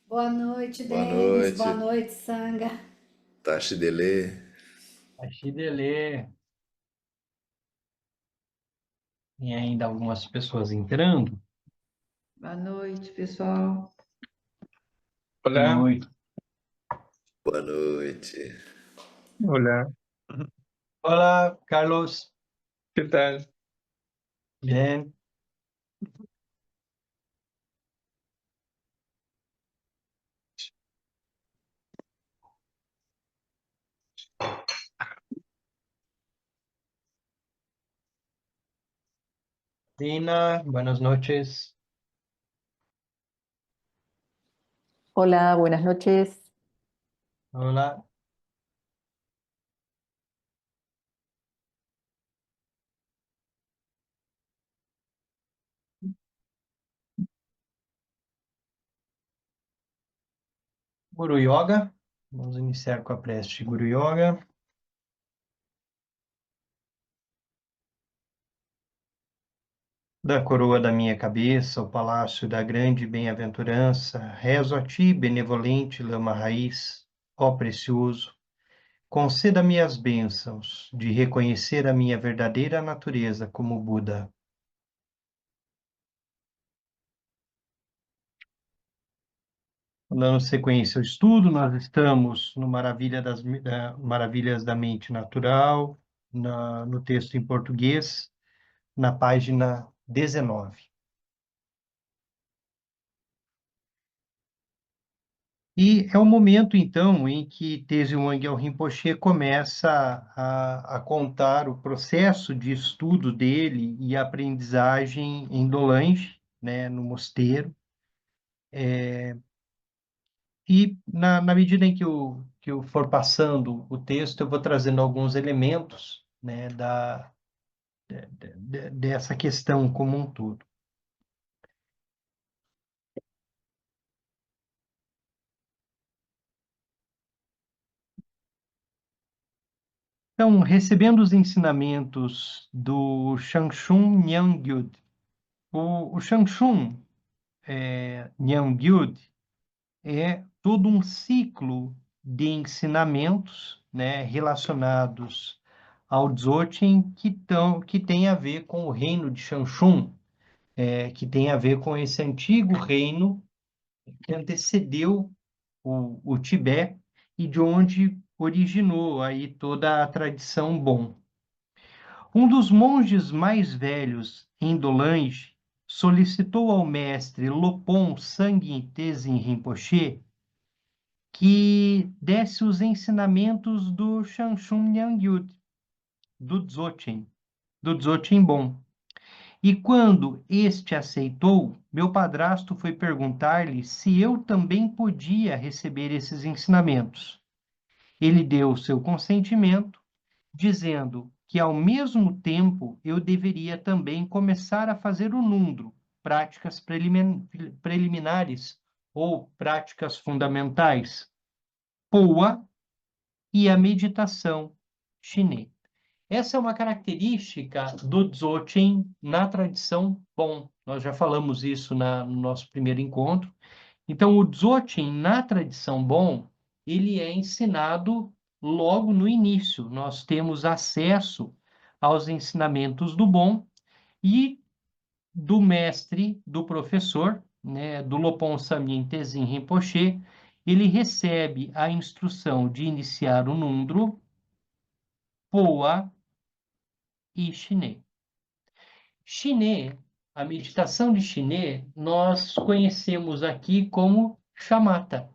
Boa noite, Boa Denis. Boa noite, noite, Sanga. Tashi Dele. Achidele. E ainda algumas pessoas entrando. Boa noite, pessoal. Boa Hola, noite. Boa noite. hola, Olá, Carlos. ¿qué tal? Bien. Dina, buenas noches. Hola, buenas noches. Hola. Guru Yoga. Vamos iniciar com a prece de Guru Yoga. Da coroa da minha cabeça, o palácio da grande bem-aventurança, rezo a ti, benevolente lama raiz, ó precioso, conceda-me as bênçãos de reconhecer a minha verdadeira natureza como Buda. Dando sequência ao estudo, nós estamos no Maravilhas da Mente Natural, no texto em português, na página 19. E é o momento, então, em que Tenzin Wangyal Rinpoche começa a contar o processo de estudo dele e aprendizagem em Dolange, né, no mosteiro. E na medida em que eu for passando o texto, eu vou trazendo alguns elementos, né, dessa questão como um todo. Então, recebendo os ensinamentos do Shanshun Nyangyud. O Shanshun Nyangyud é todo um ciclo de ensinamentos, né, relacionados ao Dzogchen que tem a ver com o reino de Shanshun, que tem a ver com esse antigo reino que antecedeu o Tibete e de onde originou aí toda a tradição Bon. Um dos monges mais velhos em Dolange solicitou ao mestre Lopon Sangye Tenzin Rinpoche que desse os ensinamentos do Shanshun Nyangyud, do Dzogchen Bon. E quando este aceitou, meu padrasto foi perguntar-lhe se eu também podia receber esses ensinamentos. Ele deu o seu consentimento, dizendo que ao mesmo tempo eu deveria também começar a fazer o Nundro, práticas preliminares ou práticas fundamentais, Poa e a meditação chinês. Essa é uma característica do Dzogchen na tradição Bon. Nós já falamos isso no nosso primeiro encontro. Então, o Dzogchen na tradição Bon, ele é ensinado logo no início. Nós temos acesso aos ensinamentos do Bon e do mestre, do professor, né, do Lopon Samyen Tenzin Rinpoche, ele recebe a instrução de iniciar o Nundro, Poa e Shiné. Shiné, a meditação de Shiné, nós conhecemos aqui como Shamatha.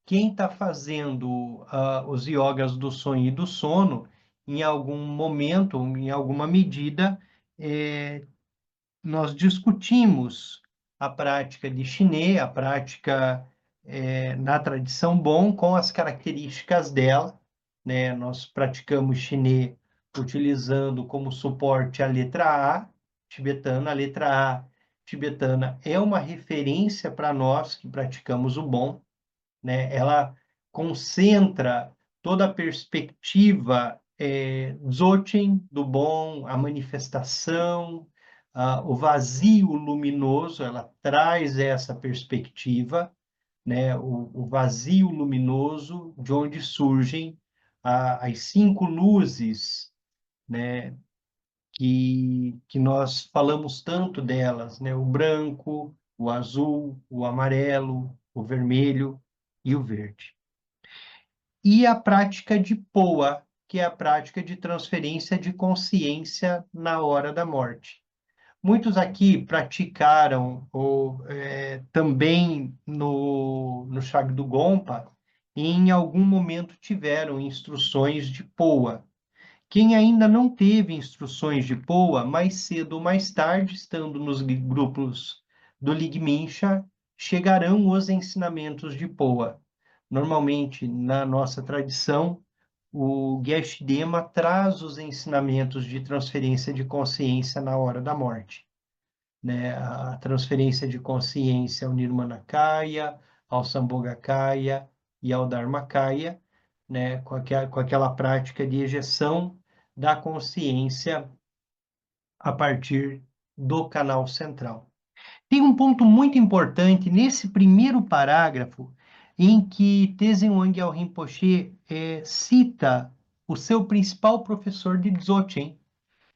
Quem está fazendo os yogas do sonho e do sono, em algum momento, em alguma medida, nós discutimos a prática de Shiné, a prática na tradição Bon, com as características dela, né? Nós praticamos Shiné utilizando como suporte a letra A tibetana. A letra A tibetana é uma referência para nós que praticamos o Bon, né? Ela concentra toda a perspectiva Dzogchen do Bon, a manifestação, o vazio luminoso, ela traz essa perspectiva, né, o vazio luminoso de onde surgem as 5 luzes, né, que nós falamos tanto delas, né, o branco, o azul, o amarelo, o vermelho e o verde. E a prática de POA, que é a prática de transferência de consciência na hora da morte. Muitos aqui praticaram ou também no Shag do Gompa, e em algum momento tiveram instruções de POA. Quem ainda não teve instruções de POA, mais cedo ou mais tarde, estando nos grupos do Ligmincha, chegarão os ensinamentos de POA. Normalmente, na nossa tradição, o Geshe Dema traz os ensinamentos de transferência de consciência na hora da morte, né? A transferência de consciência ao Nirmanakaya, ao Sambhogakaya e ao Dharmakaya, né? Com aquela prática de ejeção da consciência a partir do canal central. Tem um ponto muito importante nesse primeiro parágrafo, em que Tenzin Wangyal Rinpoche cita o seu principal professor de Dzogchen,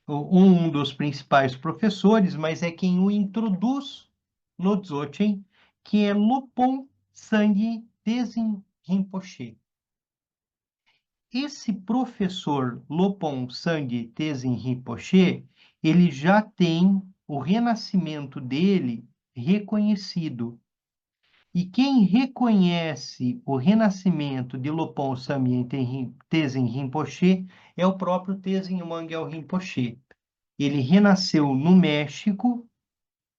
um dos principais professores, mas é quem o introduz no Dzogchen, que é Lopon Sangye Tenzin Rinpoche. Esse professor Lopon Sangye Tenzin Rinpoche, ele já tem o renascimento dele reconhecido. E quem reconhece o renascimento de Lopon Sangye Tenzin Rinpoche é o próprio Tenzin Wangyal Rinpoche. Ele renasceu no México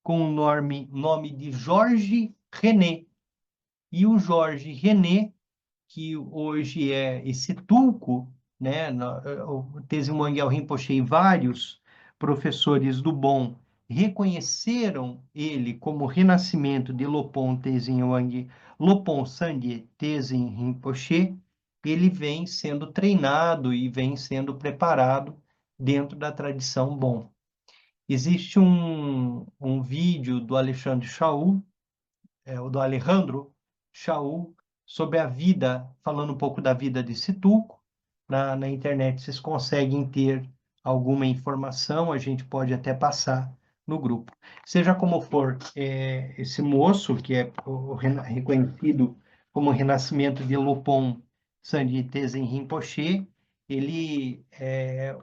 com o nome de Jorge René. E o Jorge René, que hoje é esse tulco, né, o Tenzin Wangyal Rinpoche e vários professores do Bon reconheceram ele como renascimento de Lopon Sangye Tenzin Rinpoche. Ele vem sendo treinado e vem sendo preparado dentro da tradição Bon. Existe um vídeo do Alexandre Shaul, do Alejandro Shaul, sobre a vida, falando um pouco da vida de Situco. Na internet vocês conseguem ter alguma informação, a gente pode até passar no grupo. Seja como for, esse moço, que é reconhecido como Renascimento de Lopon Sangye Tenzin Rinpoche,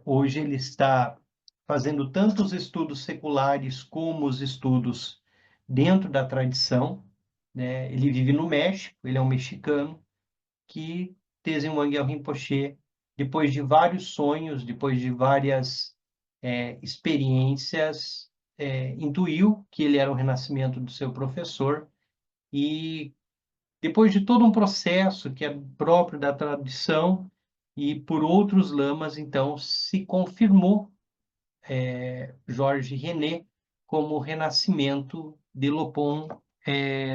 hoje ele está fazendo tanto os estudos seculares como os estudos dentro da tradição, né? Ele vive no México, ele é um mexicano, que Tenzin Wangyal Rinpoche, depois de vários sonhos, depois de várias experiências, intuiu que ele era o renascimento do seu professor, e depois de todo um processo que é próprio da tradição e por outros lamas, então se confirmou Jorge René como o renascimento de Lopon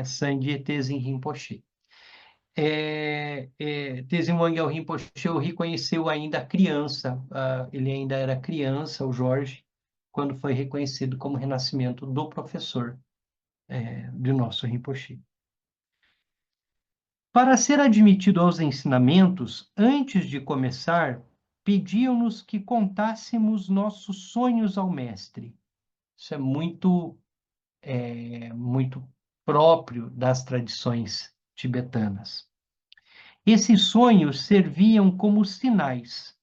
Sangye Tenzin Rinpoche. Tenzin Wangyal Rinpoche reconheceu ainda criança, ele ainda era criança, o Jorge, quando foi reconhecido como renascimento do professor de nosso Rinpoche. Para ser admitido aos ensinamentos, antes de começar, pediam-nos que contássemos nossos sonhos ao mestre. Isso é muito próprio das tradições tibetanas. Esses sonhos serviam como sinais,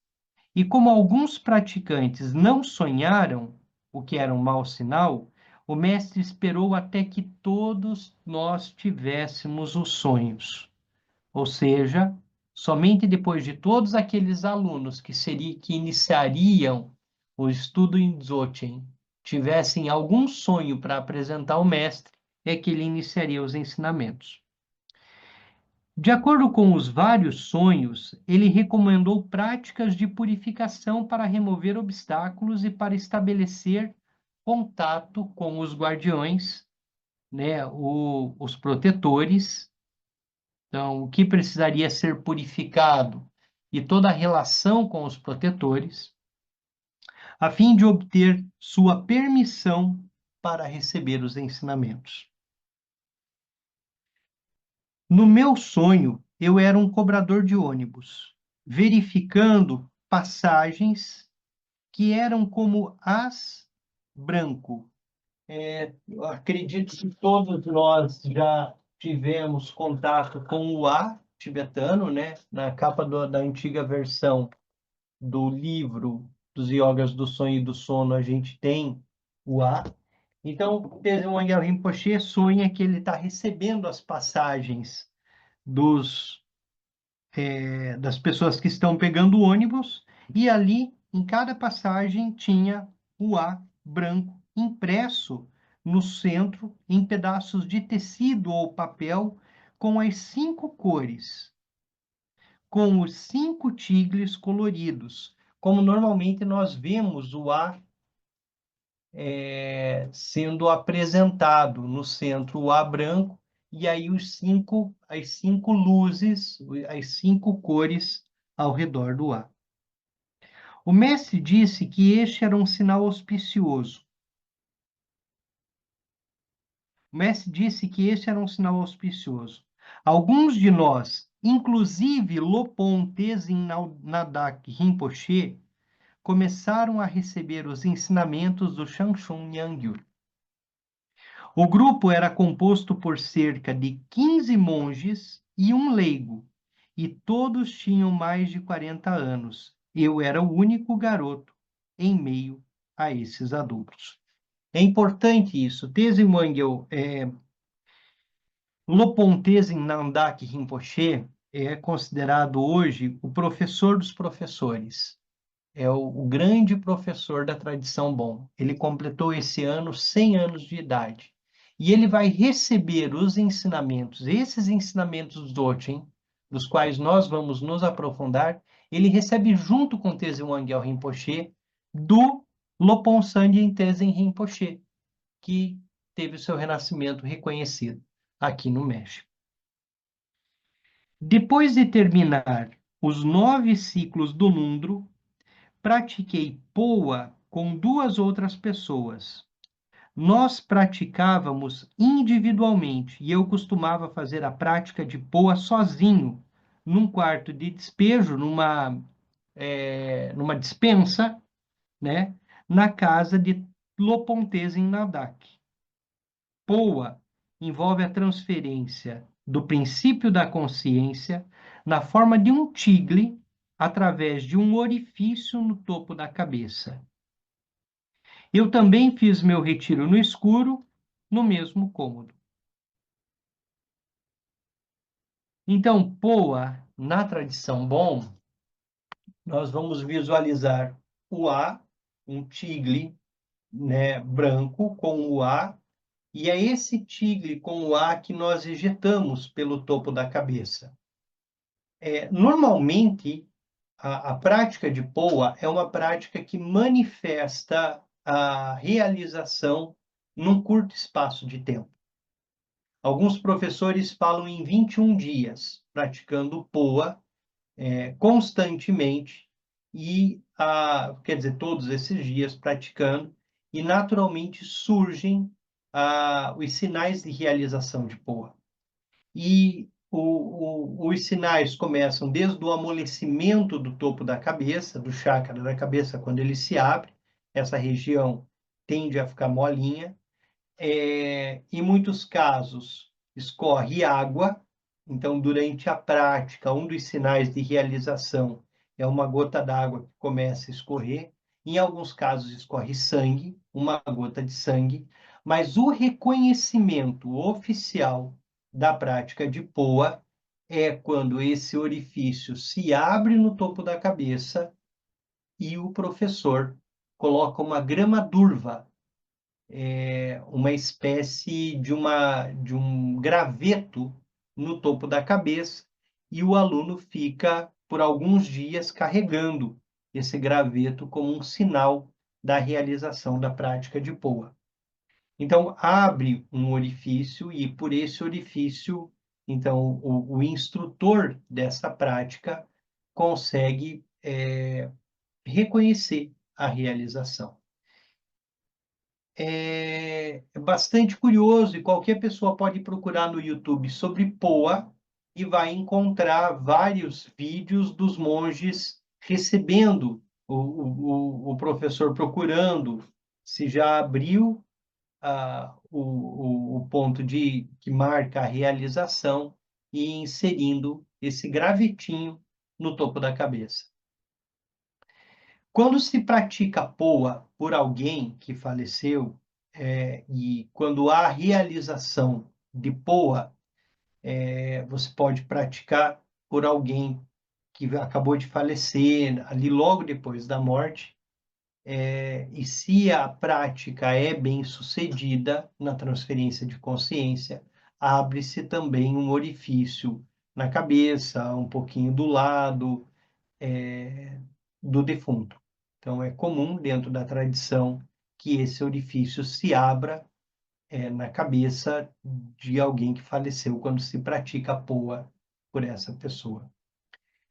e como alguns praticantes não sonharam, o que era um mau sinal, o mestre esperou até que todos nós tivéssemos os sonhos. Ou seja, somente depois de todos aqueles alunos que iniciariam o estudo em Dzogchen tivessem algum sonho para apresentar ao mestre, é que ele iniciaria os ensinamentos. De acordo com os vários sonhos, ele recomendou práticas de purificação para remover obstáculos e para estabelecer contato com os guardiões, né, os protetores. Então, o que precisaria ser purificado e toda a relação com os protetores, a fim de obter sua permissão para receber os ensinamentos. No meu sonho, eu era um cobrador de ônibus, verificando passagens que eram como as branco. Eu acredito que todos nós já tivemos contato com o A tibetano, né? Na capa da antiga versão do livro dos Yogas do Sonho e do Sono, a gente tem o A. Então, Tenzin Wangyal Rinpoche sonha que ele está recebendo as passagens das pessoas que estão pegando o ônibus, e ali, em cada passagem, tinha o A branco impresso no centro, em pedaços de tecido ou papel, com as 5 cores, com os 5 tigres coloridos, como normalmente nós vemos o A sendo apresentado no centro, o A branco, e aí as 5 luzes, as 5 cores ao redor do A. O mestre disse que este era um sinal auspicioso. O mestre disse que este era um sinal auspicioso. Alguns de nós, inclusive Lopon Tenzin Nadak Rinpoche, começaram a receber os ensinamentos do Shanshun Nyangyu. O grupo era composto por cerca de 15 monges e um leigo, e todos tinham mais de 40 anos. Eu era o único garoto em meio a esses adultos. É importante isso. Tenzin Wangyal, Lopon Tenzin Nadak Rinpoche é considerado hoje o professor dos professores. É o grande professor da tradição Bon. Ele completou esse ano 100 anos de idade. E ele vai receber os ensinamentos, esses ensinamentos do Dzogchen, dos quais nós vamos nos aprofundar, ele recebe junto com Tenzin Wangyal Rinpoche do Lopon Sangye Tenzin Rinpoche, que teve o seu renascimento reconhecido aqui no México. Depois de terminar os 9 ciclos do Lundro, pratiquei Poa com 2 outras pessoas. Nós praticávamos individualmente e eu costumava fazer a prática de Poa sozinho, num quarto de despejo, numa despensa, né, na casa de Lopon Tenzin Nadak. Poa envolve a transferência do princípio da consciência na forma de um tigre através de um orifício no topo da cabeça. Eu também fiz meu retiro no escuro, no mesmo cômodo. Então, Poa, na tradição Bon, nós vamos visualizar o A, um tigre, né, branco com o A, e é esse tigre com o A que nós ejetamos pelo topo da cabeça. Normalmente, a prática de Poa é uma prática que manifesta a realização num curto espaço de tempo. Alguns professores falam em 21 dias, praticando Poa constantemente, quer dizer, todos esses dias praticando, e naturalmente surgem os sinais de realização de Poa. E os sinais começam desde o amolecimento do topo da cabeça, do chakra da cabeça, quando ele se abre, essa região tende a ficar molinha. Em muitos casos, escorre água. Então, durante a prática, um dos sinais de realização é uma gota d'água que começa a escorrer. Em alguns casos, escorre sangue, uma gota de sangue. Mas o reconhecimento oficial da prática de Poa é quando esse orifício se abre no topo da cabeça e o professor coloca uma grama durva, uma espécie de um graveto no topo da cabeça, e o aluno fica por alguns dias carregando esse graveto como um sinal da realização da prática de Poa. Então, abre um orifício e por esse orifício, então, o instrutor dessa prática consegue reconhecer a realização. É bastante curioso e qualquer pessoa pode procurar no YouTube sobre Poa, e vai encontrar vários vídeos dos monges recebendo o professor, procurando se já abriu o ponto que marca a realização e inserindo esse gravetinho no topo da cabeça. Quando se pratica POA por alguém que faleceu, e quando há realização de POA, você pode praticar por alguém que acabou de falecer, ali logo depois da morte, e se a prática é bem sucedida na transferência de consciência, abre-se também um orifício na cabeça, um pouquinho do lado, do defunto. Então, é comum dentro da tradição que esse orifício se abra na cabeça de alguém que faleceu quando se pratica a POA por essa pessoa.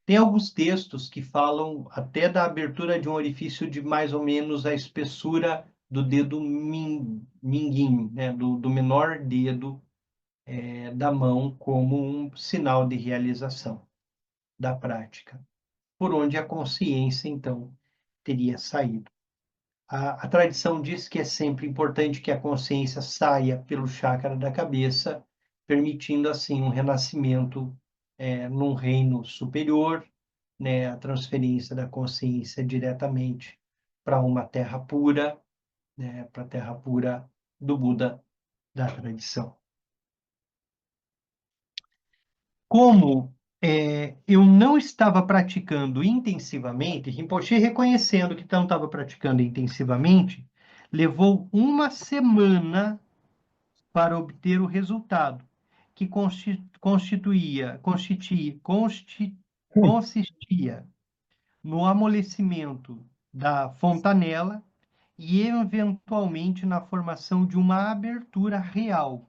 Tem alguns textos que falam até da abertura de um orifício de mais ou menos a espessura do dedo mindinho, né? do menor dedo da mão, como um sinal de realização da prática, por onde a consciência, então, teria saído. A tradição diz que é sempre importante que a consciência saia pelo chakra da cabeça, permitindo, assim, um renascimento num reino superior, né, a transferência da consciência diretamente para uma terra pura, né, para a terra pura do Buda da tradição. Como eu não estava praticando intensivamente, Rinpoche, reconhecendo que não estava praticando intensivamente, levou uma semana para obter o resultado, que consistia no amolecimento da fontanela e, eventualmente, na formação de uma abertura real.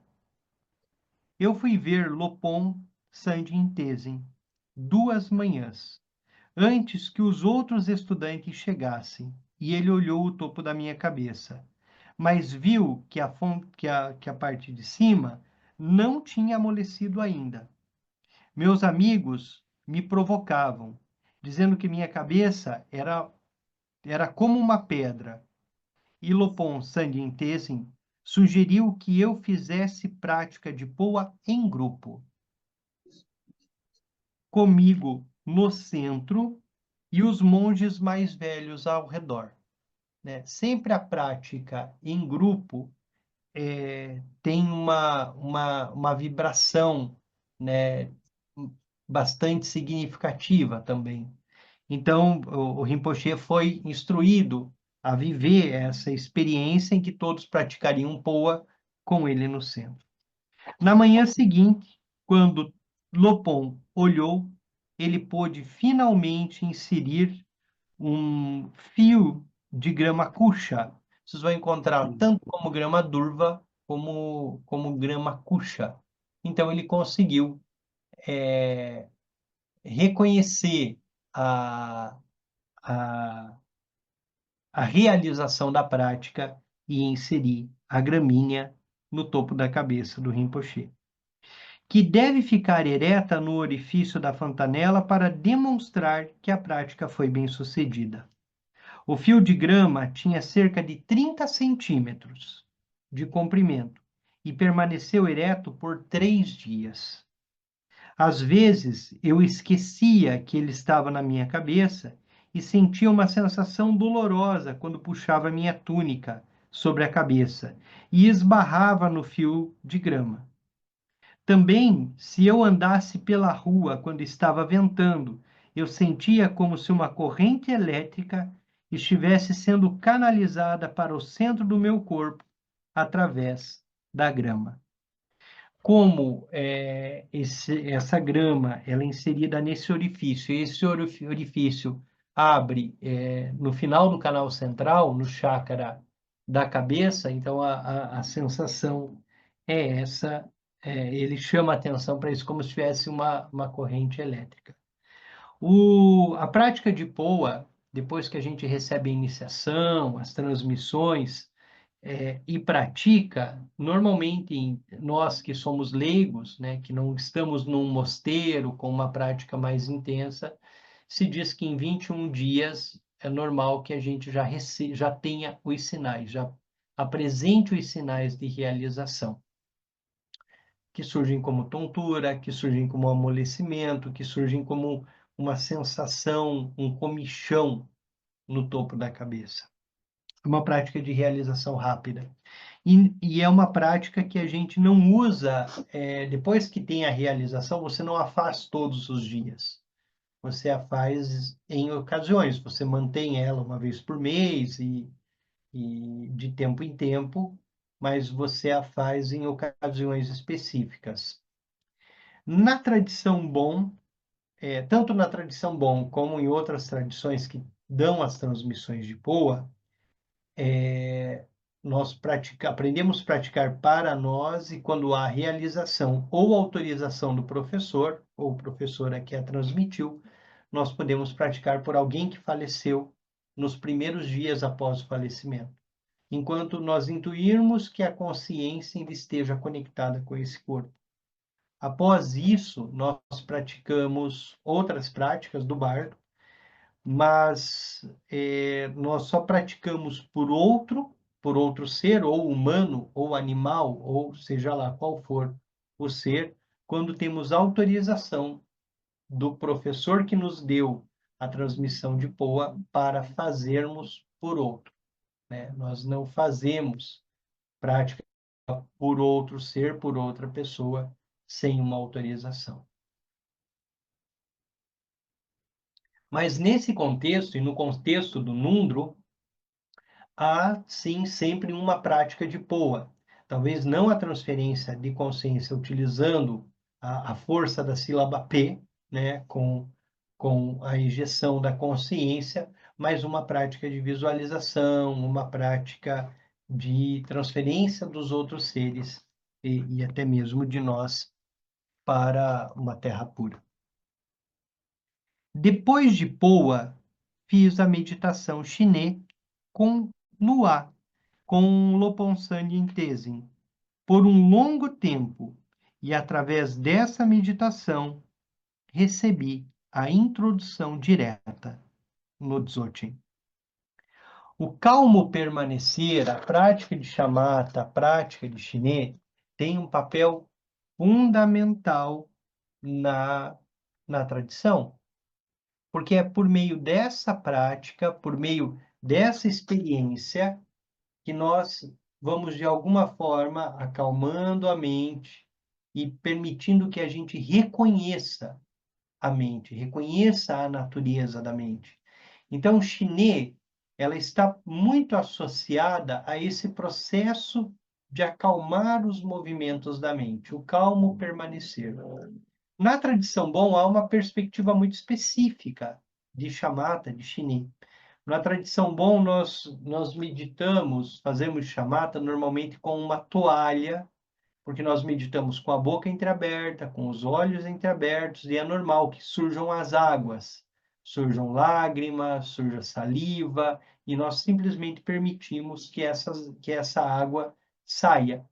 Eu fui ver Lopon Sandin Tesen 2 manhãs, antes que os outros estudantes chegassem, e ele olhou o topo da minha cabeça, mas viu que a parte de cima não tinha amolecido ainda. Meus amigos me provocavam, dizendo que minha cabeça era como uma pedra. E Lopon Sandin Tesen sugeriu que eu fizesse prática de POA em grupo, comigo no centro e os monges mais velhos ao redor, né? Sempre a prática em grupo tem uma vibração, né, bastante significativa também. Então, o Rinpoche foi instruído a viver essa experiência em que todos praticariam POA com ele no centro. Na manhã seguinte, quando Lopon olhou, ele pôde finalmente inserir um fio de grama cuxa. Vocês vão encontrar tanto como grama durva, como grama cuxa. Então, ele conseguiu reconhecer a, a, a realização da prática e inserir a gramínea no topo da cabeça do Rinpoche, que deve ficar ereta no orifício da fontanela para demonstrar que a prática foi bem sucedida. O fio de grama tinha cerca de 30 centímetros de comprimento e permaneceu ereto por 3 dias. Às vezes, eu esquecia que ele estava na minha cabeça e sentia uma sensação dolorosa quando puxava minha túnica sobre a cabeça e esbarrava no fio de grama. Também, se eu andasse pela rua quando estava ventando, eu sentia como se uma corrente elétrica estivesse sendo canalizada para o centro do meu corpo através da grama. Como essa grama ela é inserida nesse orifício, e esse orifício abre no final do canal central, no chakra da cabeça, então a sensação é essa, ele chama a atenção para isso como se tivesse uma corrente elétrica. A prática de POA, depois que a gente recebe a iniciação, as transmissões, e pratica, normalmente nós que somos leigos, né, que não estamos num mosteiro com uma prática mais intensa, se diz que em 21 dias é normal que a gente já tenha os sinais, já apresente os sinais de realização, que surgem como tontura, que surgem como amolecimento, que surgem como uma sensação, um comichão no topo da cabeça. Uma prática de realização rápida. E é uma prática que a gente não usa, depois que tem a realização, você não a faz todos os dias. Você a faz em ocasiões, você mantém ela uma vez por mês e de tempo em tempo, mas você a faz em ocasiões específicas. Na tradição bom, tanto na tradição bom como em outras tradições que dão as transmissões de Poa, nós aprendemos a praticar para nós e quando há realização ou autorização do professor, ou professora que a transmitiu, nós podemos praticar por alguém que faleceu nos primeiros dias após o falecimento, enquanto nós intuirmos que a consciência ainda esteja conectada com esse corpo. Após isso, nós praticamos outras práticas do bardo, mas nós só praticamos por outro ser, ou humano, ou animal, ou seja lá qual for o ser, quando temos autorização do professor que nos deu a transmissão de Poa para fazermos por outro, né? Nós não fazemos prática por outro ser, por outra pessoa, sem uma autorização. Mas nesse contexto, e no contexto do Nundro, há, sim, sempre uma prática de Poa. Talvez não a transferência de consciência utilizando a força da sílaba P, né, com a injeção da consciência, mas uma prática de visualização, uma prática de transferência dos outros seres e até mesmo de nós para uma terra pura. Depois de Poa, fiz a meditação Shiné com Nuá, com Lopon Sangye Tezin, por um longo tempo, e através dessa meditação recebi a introdução direta no Dzogchen. O calmo permanecer, a prática de shamatha, a prática de Shiné, tem um papel fundamental na tradição, porque é por meio dessa prática, por meio dessa experiência, que nós vamos, de alguma forma, acalmando a mente e permitindo que a gente reconheça a mente, reconheça a natureza da mente. Então, o Shiné, ela está muito associada a esse processo de acalmar os movimentos da mente, o calmo permanecer. Na tradição bom, há uma perspectiva muito específica de shamatha, de Shiné. Na tradição bom, nós meditamos, fazemos shamatha normalmente com uma toalha, porque nós meditamos com a boca entreaberta, com os olhos entreabertos, e é normal que surjam as águas, surjam lágrimas, surja saliva, e nós simplesmente permitimos que essa água saia,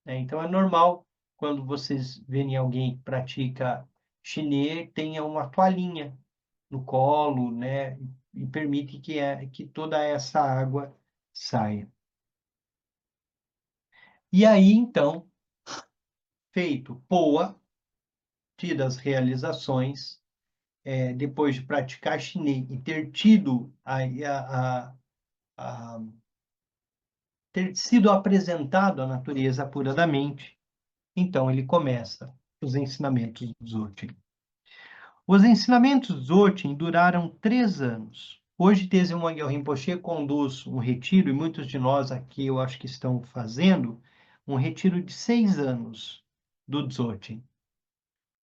né? Então, é normal, quando vocês verem alguém que pratica Shiné, tenha uma toalhinha no colo, né? E permite que toda essa água saia. E aí, então, feito Poa, tidas as realizações, depois de praticar Shiné e ter tido ter sido apresentado a natureza pura da mente, então ele começa os ensinamentos do Dzogchen. Os ensinamentos do Dzogchen duraram 3 anos. Hoje, Tenzin Wangyal Rinpoche conduz um retiro, e muitos de nós aqui eu acho que estão fazendo, um retiro de 6 anos do Dzogchen.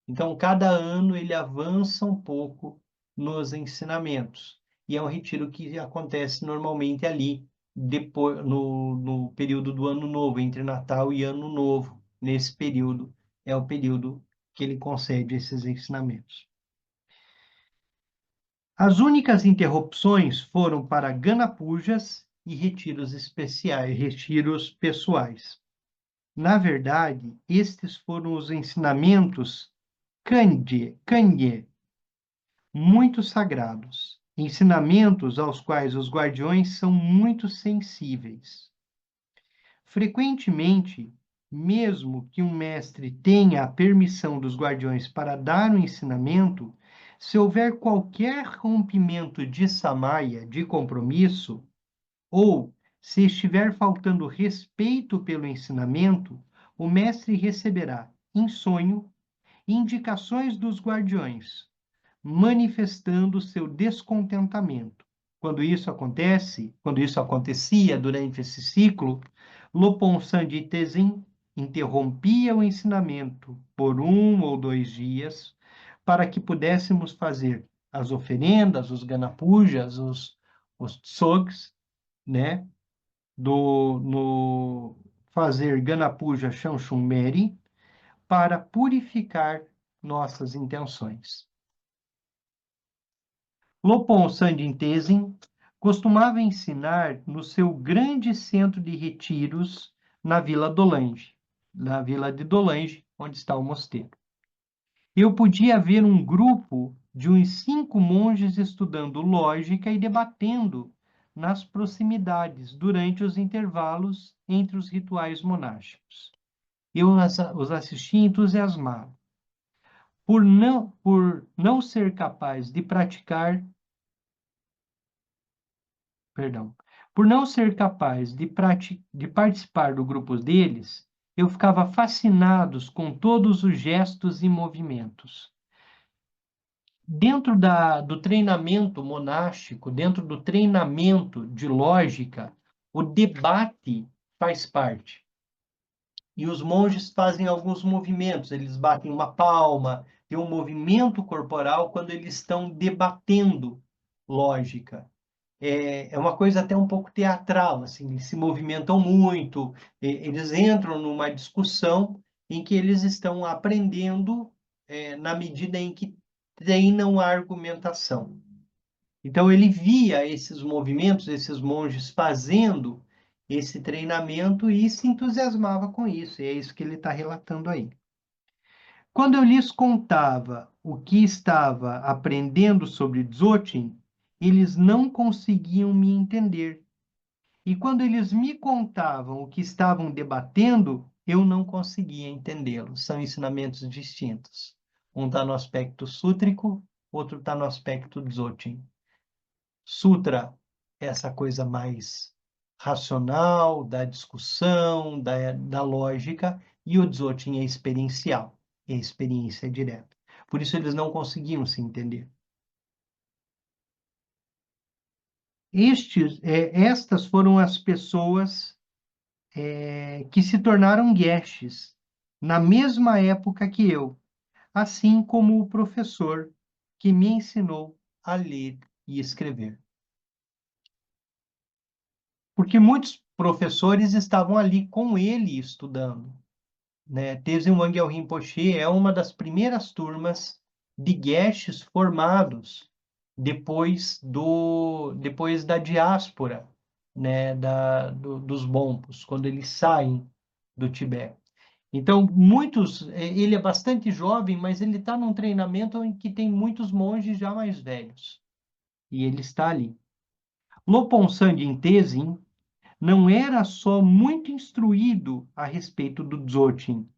Então, cada ano ele avança um pouco nos ensinamentos. E é um retiro que acontece normalmente ali, depois, no período do Ano Novo, entre Natal e Ano Novo. Nesse período, é o período que ele concede esses ensinamentos. As únicas interrupções foram para Ganapujas e retiros especiais, retiros pessoais. Na verdade, estes foram os ensinamentos Kanye, muito sagrados, ensinamentos aos quais os guardiões são muito sensíveis. Frequentemente, mesmo que um mestre tenha a permissão dos guardiões para dar um ensinamento, se houver qualquer rompimento de samaya, de compromisso, ou se estiver faltando respeito pelo ensinamento, o mestre receberá, em sonho, indicações dos guardiões, manifestando seu descontentamento. Quando isso acontecia durante esse ciclo, Lopon Sandi Tezin interrompia o ensinamento por 1 ou 2 dias para que pudéssemos fazer as oferendas, os ganapujas, os tsogs, né? No fazer Ganapuja Shanshunmeri para purificar nossas intenções. Lopon Sandin Tezin costumava ensinar no seu grande centro de retiros na Vila Dolange, na Vila de Dolange, onde está o mosteiro. Eu podia ver um grupo de uns 5 monges estudando lógica e debatendo nas proximidades durante os intervalos entre os rituais monásticos. Eu os assisti entusiasmado. Por não ser capaz de praticar, perdão, por não ser capaz de participar do grupo deles, eu ficava fascinado com todos os gestos e movimentos. Dentro do treinamento monástico, dentro do treinamento de lógica, o debate faz parte. E os monges fazem alguns movimentos, eles batem uma palma, tem um movimento corporal quando eles estão debatendo lógica. É uma coisa até um pouco teatral, assim, eles se movimentam muito, eles entram numa discussão em que eles estão aprendendo na medida em que treinam a argumentação. Então, ele via esses movimentos, esses monges fazendo esse treinamento e se entusiasmava com isso, e é isso que ele está relatando aí. Quando eu lhes contava o que estava aprendendo sobre Dzogchen, eles não conseguiam me entender. E quando eles me contavam o que estavam debatendo, eu não conseguia entendê-los. São ensinamentos distintos. Um está no aspecto sútrico, outro está no aspecto Dzogchen. Sutra é essa coisa mais racional, da discussão, da lógica, e o Dzogchen é experiencial, é experiência direta. Por isso eles não conseguiam se entender. Estas foram as pessoas que se tornaram geshes na mesma época que eu, assim como o professor que me ensinou a ler e escrever. Porque muitos professores estavam ali com ele estudando, né? Tenzin Wangyal Rinpoche é uma das primeiras turmas de geshes formados depois da diáspora, né, dos Bonpos, quando eles saem do Tibete. Então, ele é bastante jovem, mas ele está num treinamento em que tem muitos monges já mais velhos. E ele está ali. Lopon Sandin Tenzin não era só muito instruído a respeito do Dzogchen.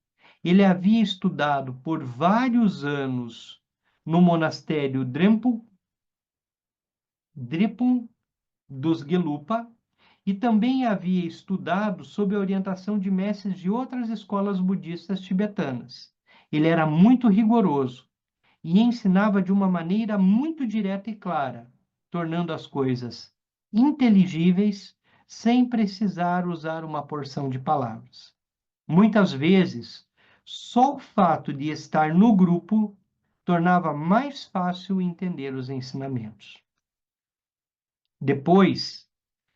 Ele havia estudado por vários anos no monastério Drepung dos Gelupa e também havia estudado sob a orientação de mestres de outras escolas budistas tibetanas. Ele era muito rigoroso e ensinava de uma maneira muito direta e clara, tornando as coisas inteligíveis sem precisar usar uma porção de palavras. Muitas vezes, só o fato de estar no grupo tornava mais fácil entender os ensinamentos. Depois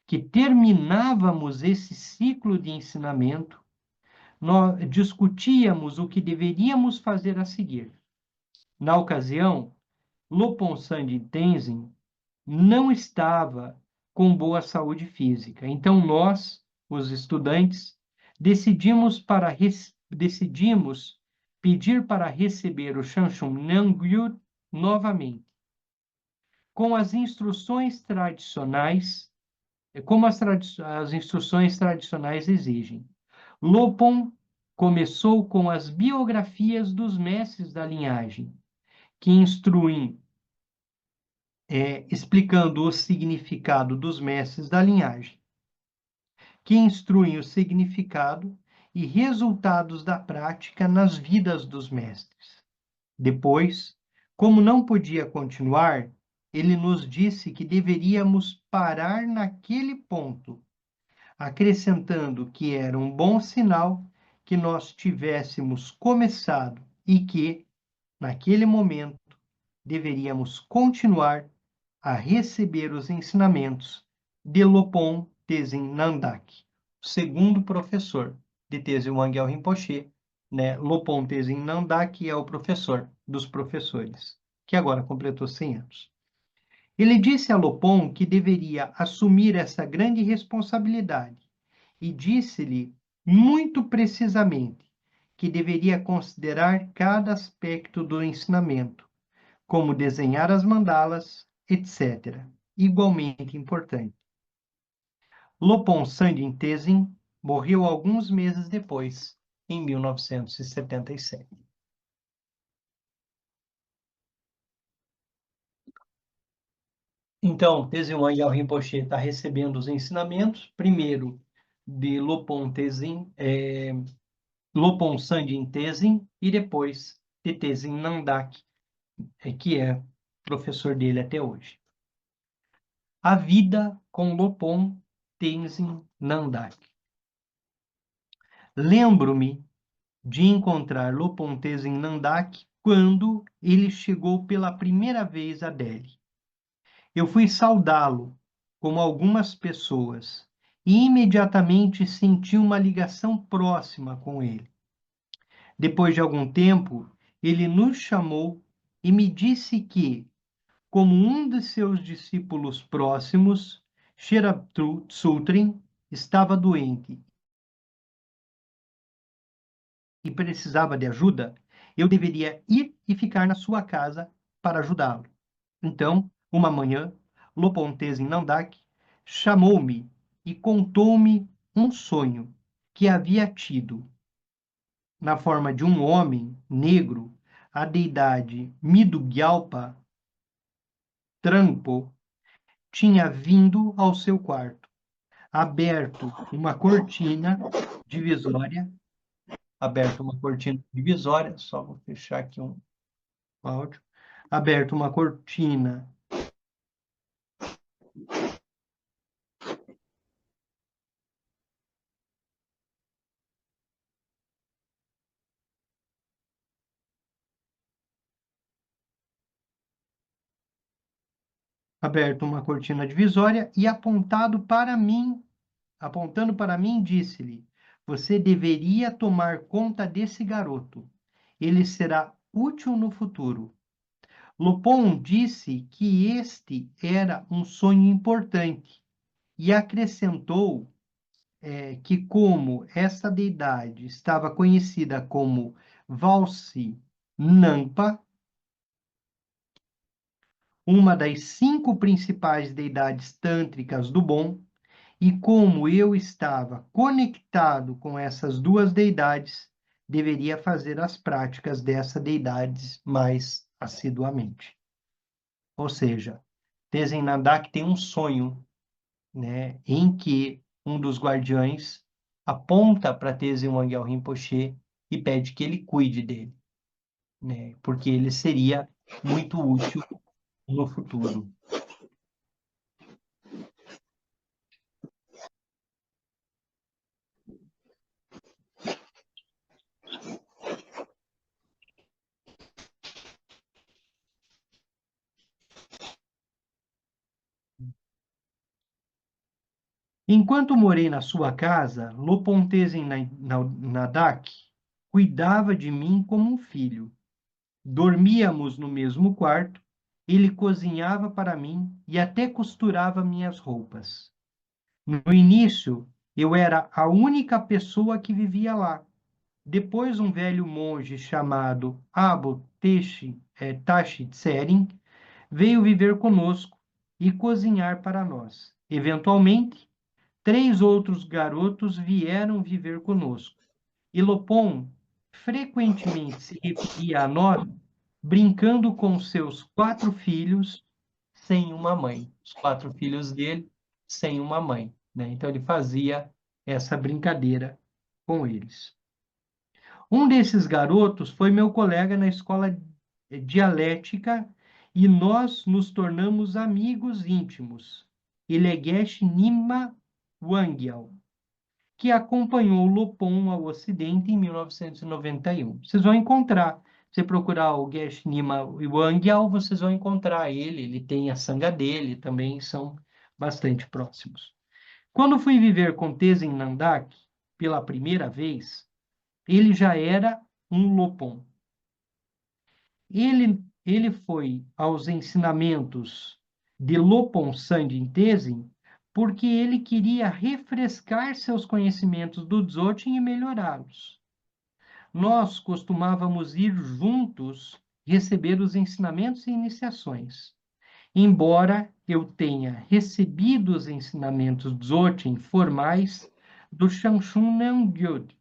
que terminávamos esse ciclo de ensinamento, nós discutíamos o que deveríamos fazer a seguir. Na ocasião, Lopon Sandin Tenzin não estava com boa saúde física. Então, nós, os estudantes, decidimos pedir para receber o Shanshun Nangyur novamente, com as instruções tradicionais, como as instruções tradicionais exigem. Lopon começou com as biografias dos mestres da linhagem, que instruem, explicando o significado dos mestres da linhagem, que instruem o significado e resultados da prática nas vidas dos mestres. Depois, como não podia continuar, ele nos disse que deveríamos parar naquele ponto, acrescentando que era um bom sinal que nós tivéssemos começado e que, naquele momento, deveríamos continuar a receber os ensinamentos de Lopon Tenzin Nandak, o segundo professor de Tenzin Wangyal Rinpoche, né? Lopon Tenzin Nandak é o professor dos professores, que agora completou 100 anos. Ele disse a Lopon que deveria assumir essa grande responsabilidade e disse-lhe muito precisamente que deveria considerar cada aspecto do ensinamento, como desenhar as mandalas, etc. Igualmente importante. Lopon Sandin Tenzin morreu alguns meses depois, em 1977. Então, Tenzin Wangyal Rinpoche está recebendo os ensinamentos, primeiro de Lopon Sandin Tenzin, e depois de Tenzin Nandak, que é professor dele até hoje. A vida com Lopon Tenzin Nandak. Lembro-me de encontrar Lopon Tenzin Nandak quando ele chegou pela primeira vez a Delhi. Eu fui saudá-lo, como algumas pessoas, e imediatamente senti uma ligação próxima com ele. Depois de algum tempo, ele nos chamou e me disse que, como um de seus discípulos próximos, Sherab Tsutrin estava doente e precisava de ajuda, eu deveria ir e ficar na sua casa para ajudá-lo. Então, uma manhã, Lopon Tenzin Nandak chamou-me e contou-me um sonho que havia tido. Na forma de um homem negro, a deidade Midugyalpa Trampo tinha vindo ao seu quarto, divisória, aberto uma cortina divisória, só vou fechar aqui um áudio, aberto uma cortina divisória e apontando para mim, disse-lhe: Você deveria tomar conta desse garoto. Ele será útil no futuro. Lopon disse que este era um sonho importante e acrescentou que, como essa deidade estava conhecida como Valsi Nampa, uma das 5 principais deidades tântricas do bom, e como eu estava conectado com essas duas deidades, deveria fazer as práticas dessas deidades mais assiduamente. Ou seja, Tenzin Nandak tem um sonho, né, em que um dos guardiões aponta para Tenzin Wangyal Rinpoche e pede que ele cuide dele, né, porque ele seria muito útil no futuro. Enquanto morei na sua casa, Lopon Tenzin Nandak cuidava de mim como um filho. Dormíamos no mesmo quarto Ele cozinhava para mim e até costurava minhas roupas. No início, eu era a única pessoa que vivia lá. Depois, um velho monge chamado Tashi Tserin veio viver conosco e cozinhar para nós. Eventualmente, 3 outros garotos vieram viver conosco. E Lopon frequentemente se referia a nós brincando com seus 4 filhos sem uma mãe. Os 4 filhos dele sem uma mãe, né? Então ele fazia essa brincadeira com eles. Um desses garotos foi meu colega na escola dialética e nós nos tornamos amigos íntimos. Ilegesh Nima Wangyal, que acompanhou Lopon ao Ocidente em 1991. Vocês vão encontrar, se procurar o Gesh Nima Wangyal, vocês vão encontrar ele tem a sanga dele, também são bastante próximos. Quando fui viver com Tenzin Nandak pela primeira vez, ele já era um Lopon. Ele foi aos ensinamentos de Lopon Sangin Tenzin porque ele queria refrescar seus conhecimentos do Dzogchen e melhorá-los. Nós costumávamos ir juntos receber os ensinamentos e iniciações. Embora eu tenha recebido os ensinamentos Dzogchen formais do Shanshun Nangyud,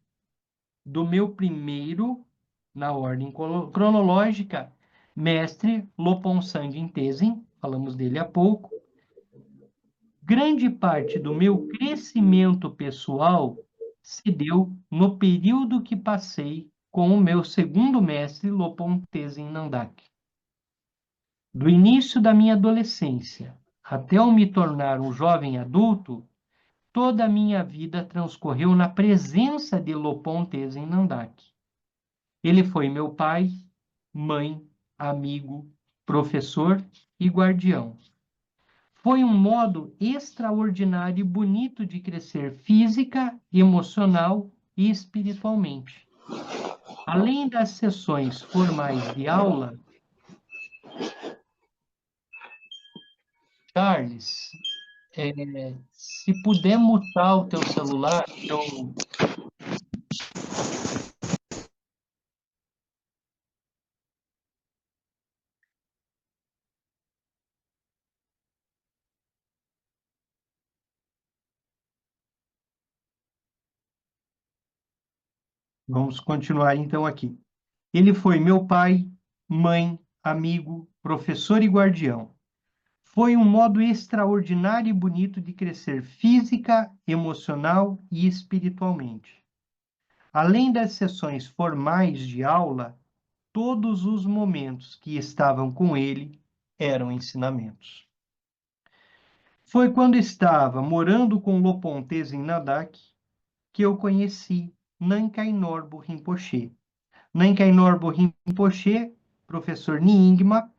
do meu primeiro, na ordem cronológica, mestre Lopon Sangin Tenzin, falamos dele há pouco. Grande parte do meu crescimento pessoal se deu no período que passei com o meu segundo mestre, Lopon Tenzin Nandak. Do início da minha adolescência até eu me tornar um jovem adulto, toda a minha vida transcorreu na presença de Lopon Tenzin Nandak. Ele foi meu pai, mãe, amigo, professor e guardião. Foi um modo extraordinário e bonito de crescer física, emocional e espiritualmente. Além das sessões formais de aula, Charles, se puder mutar o teu celular, vamos continuar então aqui. Ele foi meu pai, mãe, amigo, professor e guardião. Foi um modo extraordinário e bonito de crescer física, emocional e espiritualmente. Além das sessões formais de aula, todos os momentos que estavam com ele eram ensinamentos. Foi quando estava morando com Lopon Tenzin Nandak que eu conheci Nankai Norbu Rinpoche. Nankai Norbu Rinpoche, professor Nyingma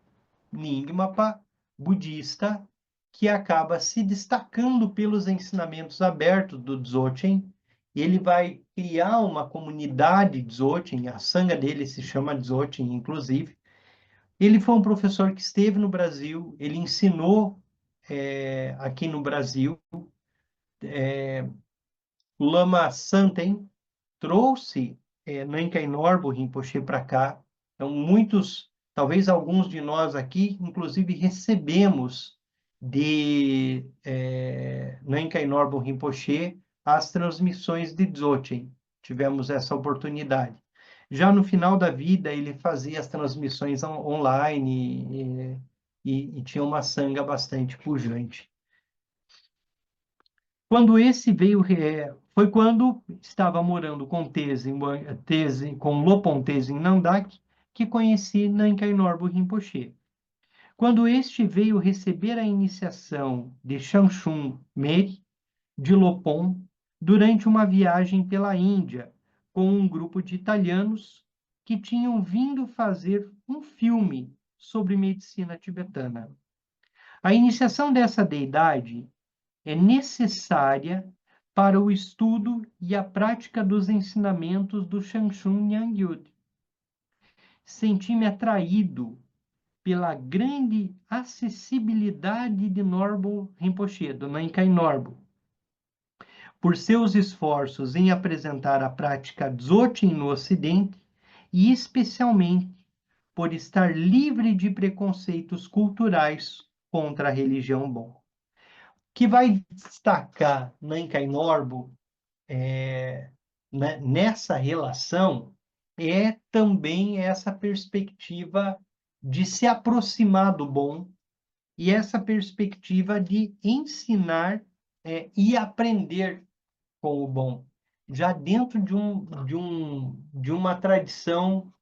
budista, que acaba se destacando pelos ensinamentos abertos do Dzogchen. Ele vai criar uma comunidade Dzogchen, a sanga dele se chama Dzogchen, inclusive. Ele foi um professor que esteve no Brasil, ele ensinou aqui no Brasil. O Lama Santen trouxe Nankai Norbu Rinpoche para cá. Então, talvez alguns de nós aqui, inclusive, recebemos de Nankai Norbu Rinpoche as transmissões de Dzogchen. Tivemos essa oportunidade. Já no final da vida, ele fazia as transmissões online e tinha uma sanga bastante pujante. Foi quando estava morando com Lopon Tenzin Nandak que conheci Nankai Norbu Rinpoche. Quando este veio receber a iniciação de Shanshun Meri, de Lopon, durante uma viagem pela Índia, com um grupo de italianos que tinham vindo fazer um filme sobre medicina tibetana. A iniciação dessa deidade é necessária para o estudo e a prática dos ensinamentos do Shanshun Nyangyud. Senti-me atraído pela grande acessibilidade de Norbo Rinpoche, do Nankai Norbo, por seus esforços em apresentar a prática Dzogchen no Ocidente e especialmente por estar livre de preconceitos culturais contra a religião Bon. O que vai destacar Nankai Norbo nessa relação é também essa perspectiva de se aproximar do bom e essa perspectiva de ensinar e aprender com o bom, já dentro de uma tradição,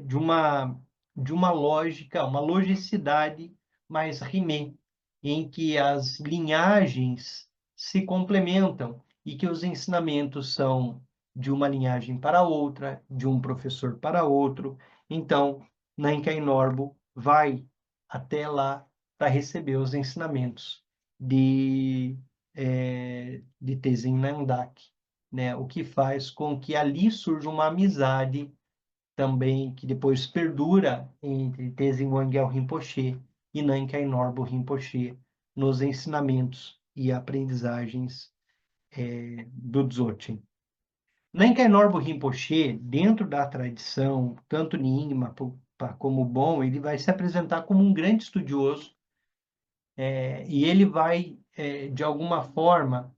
de uma lógica, uma logicidade mais rimé, em que as linhagens se complementam e que os ensinamentos são de uma linhagem para outra, de um professor para outro. Então, Nankai Norbo vai até lá para receber os ensinamentos de Tenzin Nandak, né? O que faz com que ali surja uma amizade também que depois perdura entre Tenzin Wangyal Rinpoche e Nankai Norbo Rinpoche nos ensinamentos e aprendizagens do Dzogchen. Nankai Norbo Rinpoche, dentro da tradição, tanto Nyingma como Bon, ele vai se apresentar como um grande estudioso e ele vai, de alguma forma,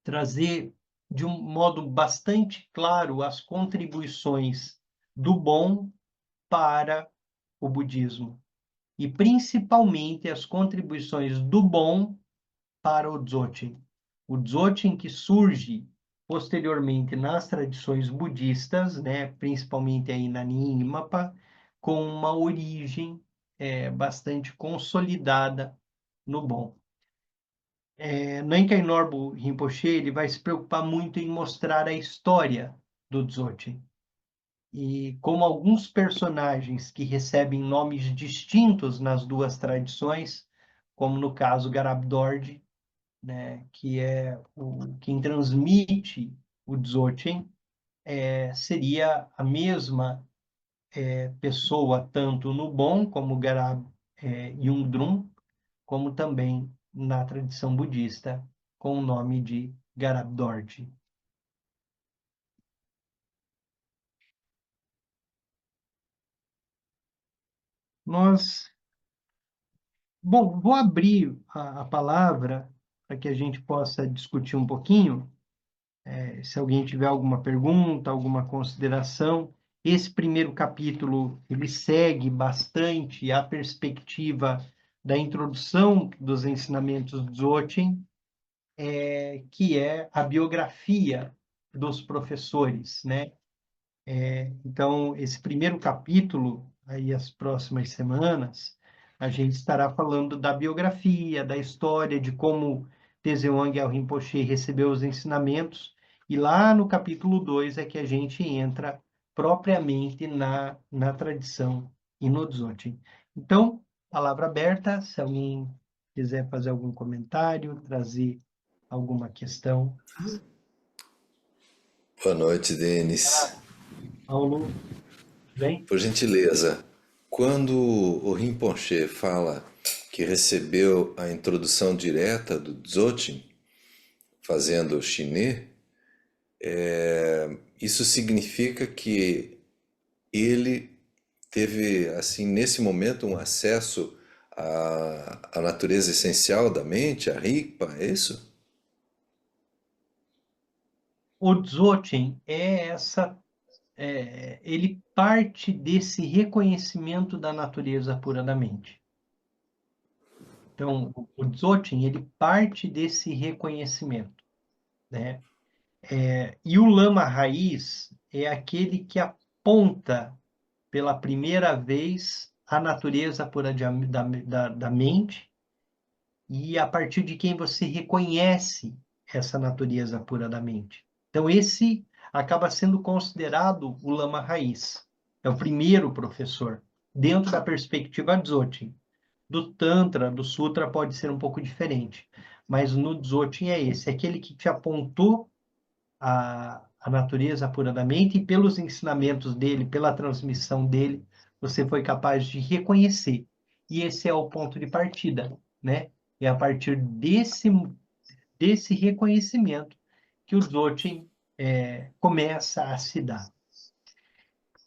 trazer de um modo bastante claro as contribuições do Bon para o budismo, e principalmente as contribuições do Bon para o Dzogchen. O Dzogchen que surge posteriormente nas tradições budistas, né, principalmente aí na Nyingma, com uma origem bastante consolidada no Bon. Nankai Norbo Rinpoche ele vai se preocupar muito em mostrar a história do Dzogchen. E como alguns personagens que recebem nomes distintos nas duas tradições, como no caso Garab Dorje, né, que é quem transmite o Dzogchen, seria a mesma pessoa, tanto no Bon, como Garab Yungdrum, como também na tradição budista, com o nome de Garab Dorje. Bom, vou abrir a palavra para que a gente possa discutir um pouquinho. Se alguém tiver alguma pergunta, alguma consideração. Esse primeiro capítulo, ele segue bastante a perspectiva da introdução dos ensinamentos do Dzogchen, que é a biografia dos professores, né? Então, esse primeiro capítulo, aí as próximas semanas, a gente estará falando da biografia, da história, de como Tenzin Wangyal Rinpoche recebeu os ensinamentos, e lá no capítulo 2 é que a gente entra propriamente na tradição e no Dzogchen. Então, palavra aberta, se alguém quiser fazer algum comentário, trazer alguma questão. Boa noite, Denis. Paulo, vem? Por gentileza, quando o Rinpoche fala que recebeu a introdução direta do Dzogchen, fazendo o Shiné, isso significa que ele teve, assim, nesse momento, um acesso à natureza essencial da mente, a Rigpa, é isso? O Dzogchen ele parte desse reconhecimento da natureza pura da mente. Então, o Dzogchen, ele parte desse reconhecimento, né? E o Lama Raiz é aquele que aponta pela primeira vez a natureza pura da mente, e a partir de quem você reconhece essa natureza pura da mente. Então, esse acaba sendo considerado o Lama Raiz. É o primeiro professor, dentro da perspectiva Dzogchen. Do Tantra, do Sutra, pode ser um pouco diferente, mas no Dzogchen é esse, é aquele que te apontou a natureza pura da mente, e pelos ensinamentos dele, pela transmissão dele, você foi capaz de reconhecer. E esse é o ponto de partida, né? É a partir desse reconhecimento que o Dzogchen começa a se dar.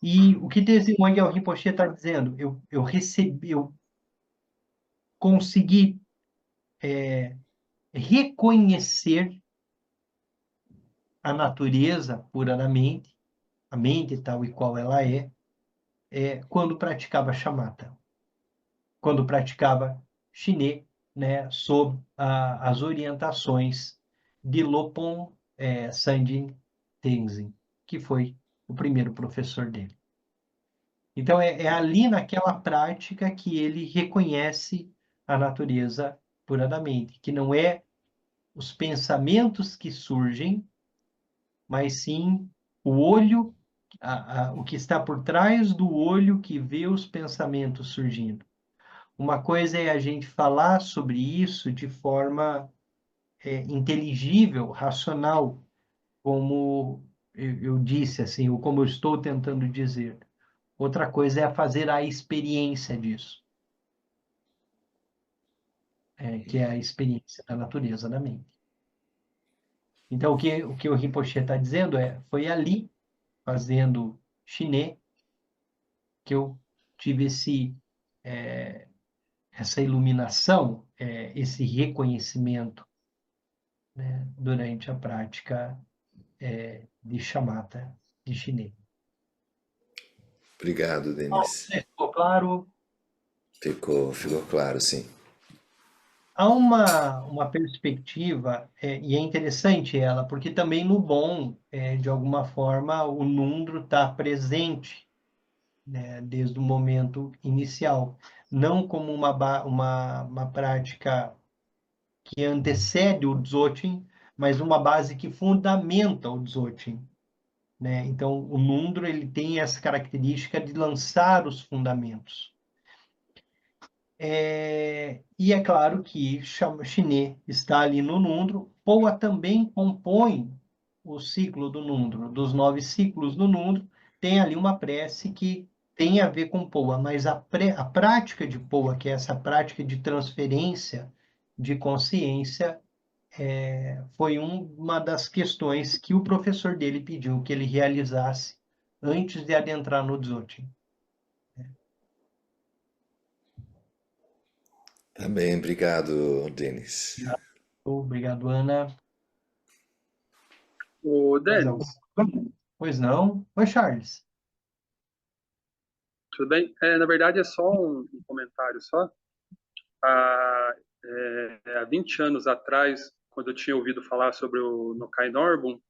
E o que Tenzin Wangyal Rinpoche está dizendo? Eu consegui reconhecer a natureza puramente, a mente tal e qual ela quando praticava shamatha, quando praticava chinê, né, sob as orientações de Lopon Sandin Tenzin, que foi o primeiro professor dele. Então, é ali naquela prática que ele reconhece a natureza puramente, que não é os pensamentos que surgem, mas sim o olho, o que está por trás do olho que vê os pensamentos surgindo. Uma coisa é a gente falar sobre isso de forma inteligível, racional, como eu disse, assim, ou como eu estou tentando dizer. Outra coisa é fazer a experiência disso, que é a experiência da natureza da mente. Então, o que o Rinpoche está dizendo foi ali, fazendo chinê, que eu tive essa iluminação, esse reconhecimento, né, durante a prática de shamatha, de chinê. Obrigado, Denis. Ficou claro? Ficou claro, sim. Há uma perspectiva, e é interessante ela, porque também no bom, de alguma forma, o Nundro está presente, né, desde o momento inicial. Não como uma prática que antecede o Dzogchen, mas uma base que fundamenta o Dzogchen, né? Então, o Nundro ele tem essa característica de lançar os fundamentos. E é claro que Chinê está ali no Nundro. Poa também compõe o ciclo do Nundro, dos 9 ciclos do Nundro, tem ali uma prece que tem a ver com Poa, mas a prática de Poa, que é essa prática de transferência de consciência, foi uma das questões que o professor dele pediu que ele realizasse antes de adentrar no Dzogchen. Tá bem, obrigado, Denis. Obrigado, Ana. O Mais Denis, alguma coisa? Pois não? Oi, Charles. tudo bem? Na verdade, é só um comentário só. Há, há 20 anos atrás, quando eu tinha ouvido falar sobre o Nokai Norbum,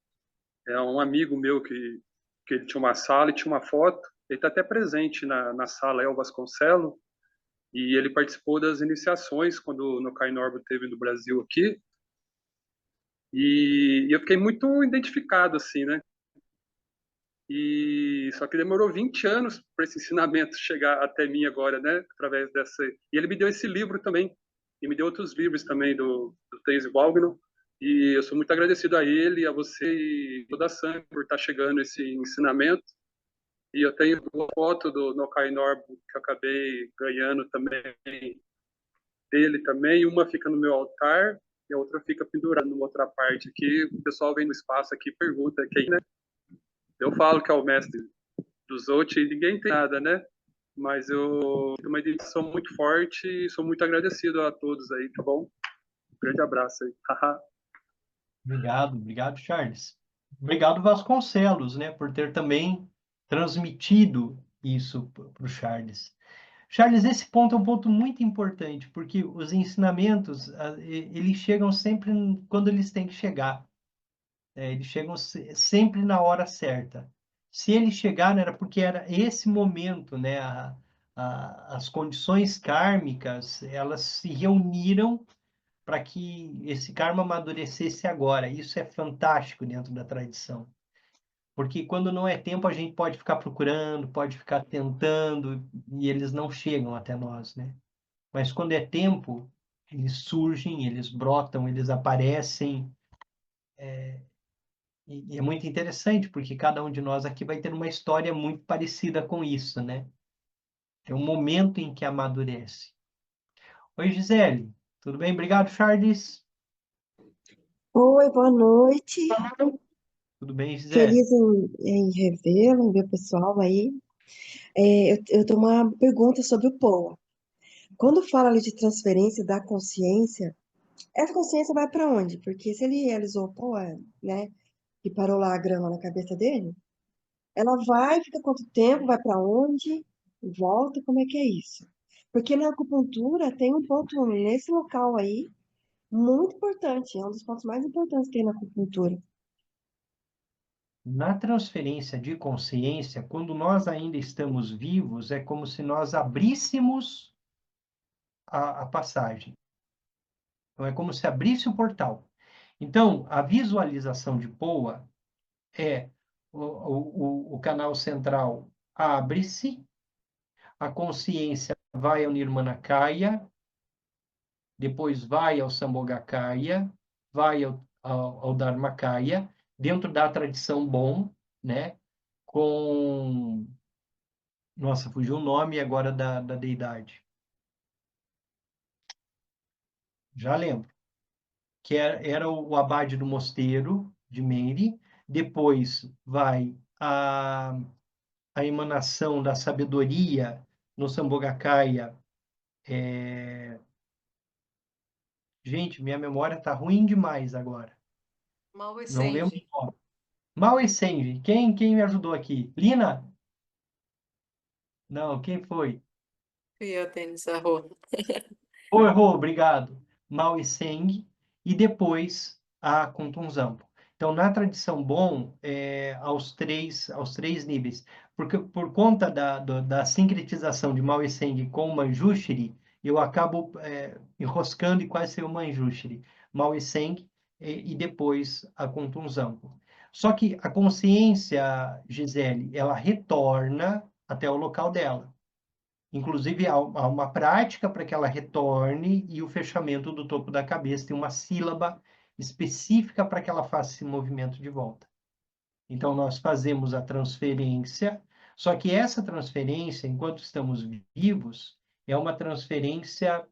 um amigo meu que ele tinha uma sala e tinha uma foto. Ele está até presente na sala, é o Vasconcelo, e ele participou das iniciações quando o Nokai Norbum teve no Brasil aqui. E eu fiquei muito identificado, assim, né? E só que demorou 20 anos para esse ensinamento chegar até mim agora, né? Através dessa. E ele me deu esse livro também, e me deu outros livros também do Tenzin Walgno. E eu sou muito agradecido a ele, a você e toda a SAM por estar chegando esse ensinamento. E eu tenho uma foto do Nokai Norbu que eu acabei ganhando também dele também. Uma fica no meu altar e a outra fica pendurada numa outra parte aqui. O pessoal vem no espaço aqui e pergunta quem, né? Eu falo que é o mestre dos outros e ninguém tem nada, né? Mas eu tenho uma identificação muito forte e sou muito agradecido a todos aí, tá bom? Um grande abraço aí. Obrigado, Charles. Obrigado, Vasconcelos, né, por ter também transmitido isso para o Charles. Charles, esse ponto é um ponto muito importante, porque os ensinamentos, eles chegam sempre quando eles têm que chegar. Eles chegam sempre na hora certa. Se eles chegaram, era porque era esse momento, né? As condições kármicas, elas se reuniram para que esse karma amadurecesse agora. Isso é fantástico dentro da tradição. Porque quando não é tempo, a gente pode ficar procurando, pode ficar tentando, e eles não chegam até nós, né? Mas quando é tempo, eles surgem, eles brotam, eles aparecem. E é muito interessante, porque cada um de nós aqui vai ter uma história muito parecida com isso, né? É um momento em que amadurece. Oi, Gisele. Tudo bem? Obrigado, Charles. Oi, boa noite. Tudo bem, Gisele? Feliz em revê-lo, em ver o pessoal aí. Eu tenho uma pergunta sobre o POA. Quando fala ali de transferência da consciência, essa consciência vai para onde? Porque se ele realizou o POA, né, e parou lá a grama na cabeça dele, ela vai, fica quanto tempo, vai para onde, volta, como é que é isso? Porque na acupuntura tem um ponto nesse local aí muito importante, é um dos pontos mais importantes que tem na acupuntura. Na transferência de consciência, quando nós ainda estamos vivos, é como se nós abríssemos a passagem. Então, é como se abrisse o portal. Então, a visualização de POA é o canal central abre-se, a consciência vai ao Nirmanakaya, depois vai ao Sambhogakaya, vai ao Dharmakaya, dentro da tradição Bon, né? Com... Nossa, fugiu o nome agora da deidade. Já lembro. Que era o abade do mosteiro de Meire. Depois vai a emanação da sabedoria no Sambhogakaya. Gente, minha memória está ruim demais agora. Mal Não lembro Essende. o nome. Mal Essende. Quem me ajudou aqui? Lina? Não, quem foi? Fui eu, Denis Arro. Errou, obrigado. Mao e Seng, e depois a Kuntunzampo. Então, na tradição Bon, aos três níveis, porque por conta da sincretização de Mao e Seng com o Manjushri, eu acabo enroscando e quase ser o Manjushri. Mao e Seng e depois a Kuntunzampo. Só que a consciência, Gisele, ela retorna até o local dela. Inclusive, há uma prática para que ela retorne e o fechamento do topo da cabeça tem uma sílaba específica para que ela faça esse movimento de volta. Então, nós fazemos a transferência, só que essa transferência, enquanto estamos vivos, é uma transferência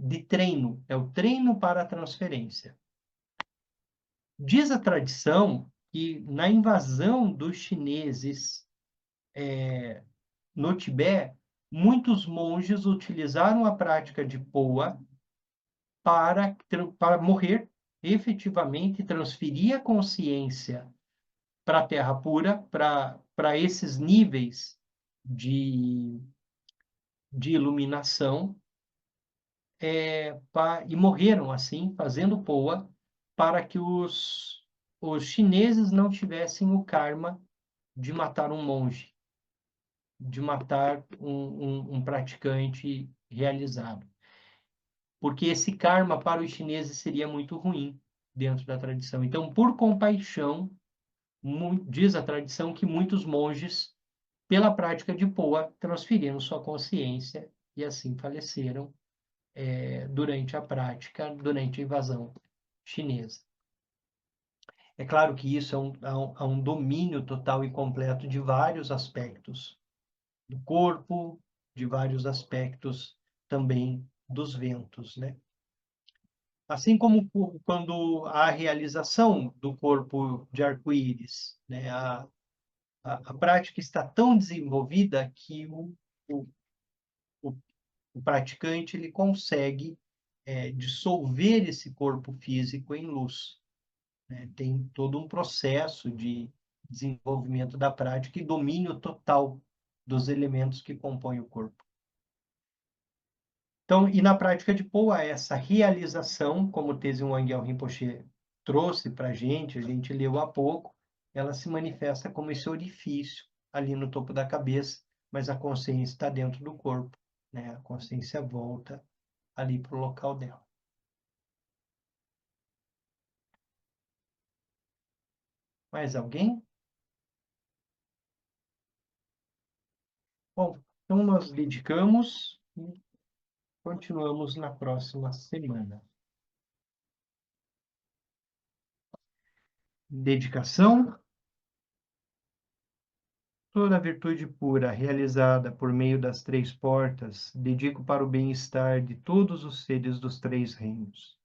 de treino, é o treino para a transferência. Diz a tradição que na invasão dos chineses no Tibete, muitos monges utilizaram a prática de Poa para morrer efetivamente, transferir a consciência para a Terra pura, para esses níveis de iluminação, e morreram assim, fazendo Poa, para que os chineses não tivessem o karma de matar um monge, de matar um praticante realizado. Porque esse karma para os chineses seria muito ruim dentro da tradição. Então, por compaixão, diz a tradição que muitos monges, pela prática de Poa, transferiram sua consciência e assim faleceram durante a prática, durante a invasão chinesa. É claro que isso é um domínio total e completo de vários aspectos do corpo, de vários aspectos também dos ventos, né? Assim como quando a realização do corpo de arco-íris, né? A prática está tão desenvolvida que o, o, o praticante ele consegue dissolver esse corpo físico em luz, né? Tem todo um processo de desenvolvimento da prática e domínio total dos elementos que compõem o corpo. Então, e na prática de Poa, essa realização, como o Tenzin Wangyal Rinpoche trouxe para a gente leu há pouco, ela se manifesta como esse orifício ali no topo da cabeça, mas a consciência está dentro do corpo, né? A consciência volta ali para o local dela. Mais alguém? Bom, então nós dedicamos e continuamos na próxima semana. Dedicação. toda a virtude pura realizada por meio das três portas, dedico para o bem-estar de todos os seres dos três reinos.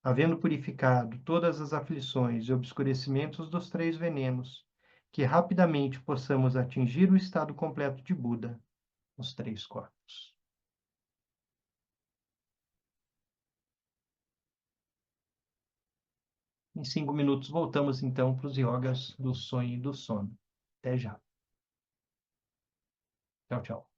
Havendo purificado todas as aflições e obscurecimentos dos três venenos, que rapidamente possamos atingir o estado completo de Buda, os três corpos. Em 5 minutos voltamos então para os yogas do sonho e do sono. Até já. Tchau, tchau.